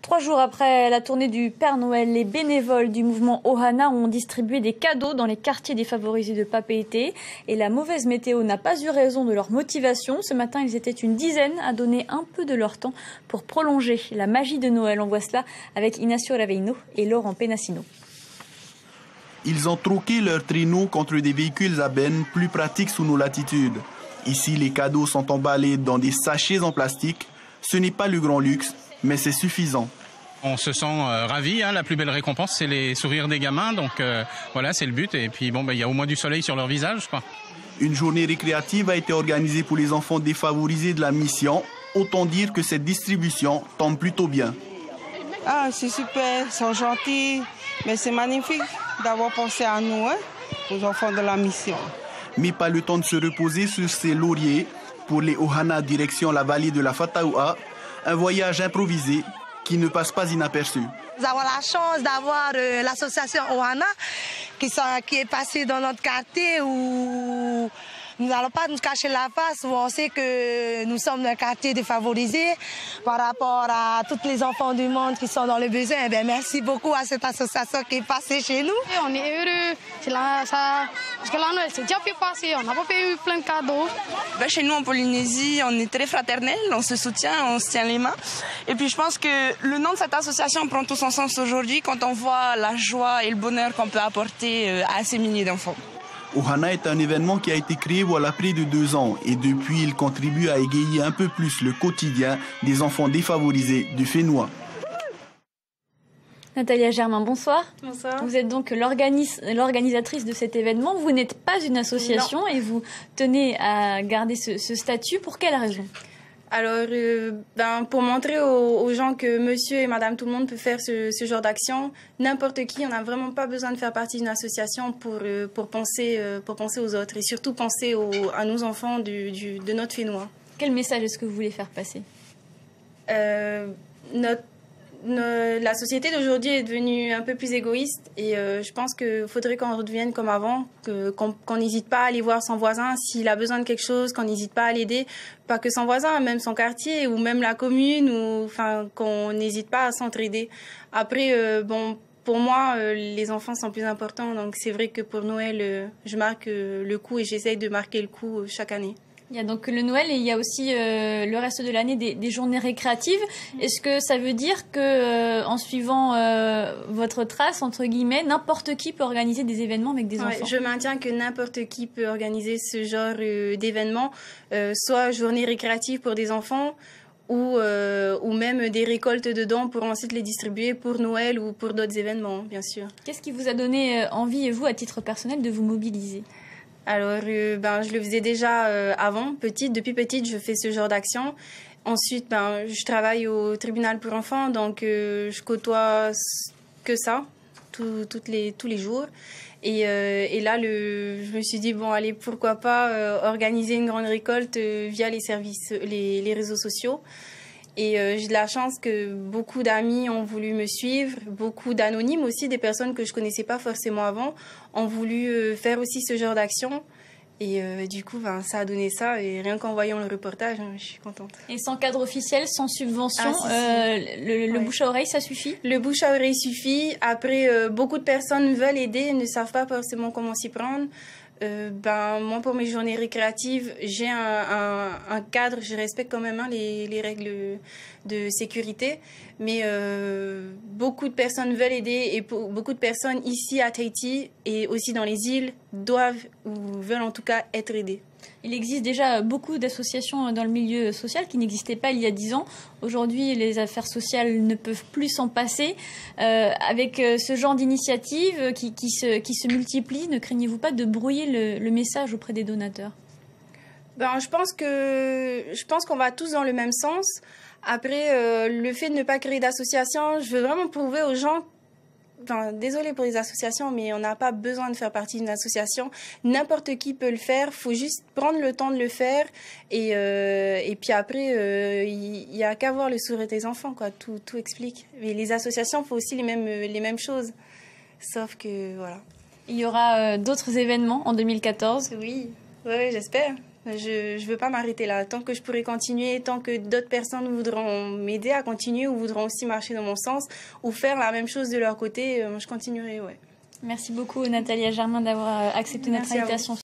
3 jours après la tournée du Père Noël, les bénévoles du mouvement Ohana ont distribué des cadeaux dans les quartiers défavorisés de Papeete. Et la mauvaise météo n'a pas eu raison de leur motivation. Ce matin, ils étaient une dizaine à donner un peu de leur temps pour prolonger la magie de Noël. On voit cela avec Ignacio Raveino et Laurent Penassino. Ils ont troqué leurs traîneaux contre des véhicules à benne plus pratiques sous nos latitudes. Ici, les cadeaux sont emballés dans des sachets en plastique. Ce n'est pas le grand luxe, mais c'est suffisant. On se sent ravis, la plus belle récompense c'est les sourires des gamins, donc voilà c'est le but et puis bon il y a au moins du soleil sur leur visage quoi. Une journée récréative a été organisée pour les enfants défavorisés de la mission, autant dire que cette distribution tombe plutôt bien. Ah c'est super, ils sont gentils, mais c'est magnifique d'avoir pensé à nous, aux enfants de la mission. Mais pas le temps de se reposer sur ses lauriers. Pour les Ohana direction la vallée de la Fataoua, un voyage improvisé qui ne passe pas inaperçu. Nous avons la chance d'avoir l'association Ohana qui est passée dans notre quartier où nous n'allons pas nous cacher la face, où on sait que nous sommes un quartier défavorisé par rapport à tous les enfants du monde qui sont dans le besoin. Eh bien, merci beaucoup à cette association qui est passée chez nous. Et on est heureux. Parce que la Noël, c'est déjà pu passer. On n'a pas eu plein de cadeaux. Chez nous en Polynésie, on est très fraternels, on se soutient, on se tient les mains. Et puis je pense que le nom de cette association prend tout son sens aujourd'hui quand on voit la joie et le bonheur qu'on peut apporter à ces milliers d'enfants. Ohana est un événement qui a été créé voilà près de 2 ans et depuis il contribue à égayer un peu plus le quotidien des enfants défavorisés du Fénois. Natalia Germain, bonsoir. Bonsoir. Vous êtes donc l'organisatrice de cet événement. Vous n'êtes pas une association Non. Et vous tenez à garder ce statut. Pour quelle raison ? Alors, pour montrer aux gens que monsieur et madame tout le monde peut faire ce genre d'action, n'importe qui, on n'a vraiment pas besoin de faire partie d'une association pour penser aux autres et surtout penser à nos enfants de notre Fénois. Quel message est-ce que vous voulez faire passer ? La société d'aujourd'hui est devenue un peu plus égoïste et je pense qu'il faudrait qu'on redevienne comme avant, qu'on n'hésite pas à aller voir son voisin s'il a besoin de quelque chose, qu'on n'hésite pas à l'aider, pas que son voisin, même son quartier ou même la commune, qu'on n'hésite pas à s'entraider. Après, pour moi, les enfants sont plus importants, donc c'est vrai que pour Noël, je marque le coup et j'essaye de marquer le coup chaque année. Il y a donc le Noël et il y a aussi le reste de l'année des journées récréatives. Est-ce que ça veut dire que en suivant votre trace, entre guillemets, n'importe qui peut organiser des événements avec des enfants ? Je maintiens que n'importe qui peut organiser ce genre d'événements, soit journée récréative pour des enfants ou même des récoltes de dons pour ensuite les distribuer pour Noël ou pour d'autres événements, bien sûr. Qu'est-ce qui vous a donné envie, vous, à titre personnel, de vous mobiliser ? Alors, je le faisais déjà avant, depuis petite, je fais ce genre d'action. Ensuite, je travaille au tribunal pour enfants, donc je côtoie que ça tous les jours. Et là, je me suis dit, allez, pourquoi pas organiser une grande récolte via les services, les réseaux sociaux. Et j'ai de la chance que beaucoup d'amis ont voulu me suivre, beaucoup d'anonymes aussi, des personnes que je connaissais pas forcément avant, ont voulu faire aussi ce genre d'action. Et du coup, ça a donné ça. Et rien qu'en voyant le reportage, je suis contente. Et sans cadre officiel, sans subvention, le bouche à oreille, ça suffit ? Le bouche à oreille suffit. Après, beaucoup de personnes veulent aider, ne savent pas forcément comment s'y prendre. Moi, pour mes journées récréatives, j'ai un cadre, je respecte quand même les règles de sécurité, mais beaucoup de personnes veulent aider et beaucoup de personnes ici à Tahiti et aussi dans les îles doivent ou veulent en tout cas être aidées. Il existe déjà beaucoup d'associations dans le milieu social qui n'existaient pas il y a 10 ans. Aujourd'hui, les affaires sociales ne peuvent plus s'en passer. Avec ce genre d'initiative qui se multiplient, ne craignez-vous pas de brouiller le message auprès des donateurs ? Je pense qu'on va tous dans le même sens. Après, le fait de ne pas créer d'association, je veux vraiment prouver aux gens. Désolée pour les associations, mais on n'a pas besoin de faire partie d'une association. N'importe qui peut le faire. Faut juste prendre le temps de le faire. Et puis après, il y a qu'à voir le sourire des enfants, quoi. Tout explique. Mais les associations font aussi les mêmes choses. Sauf que, voilà. Il y aura d'autres événements en 2014 ? Oui, j'espère. Je ne veux pas m'arrêter là. Tant que je pourrai continuer, tant que d'autres personnes voudront m'aider à continuer ou voudront aussi marcher dans mon sens ou faire la même chose de leur côté, je continuerai, ouais. Merci beaucoup Nathalie Germain d'avoir accepté notre invitation.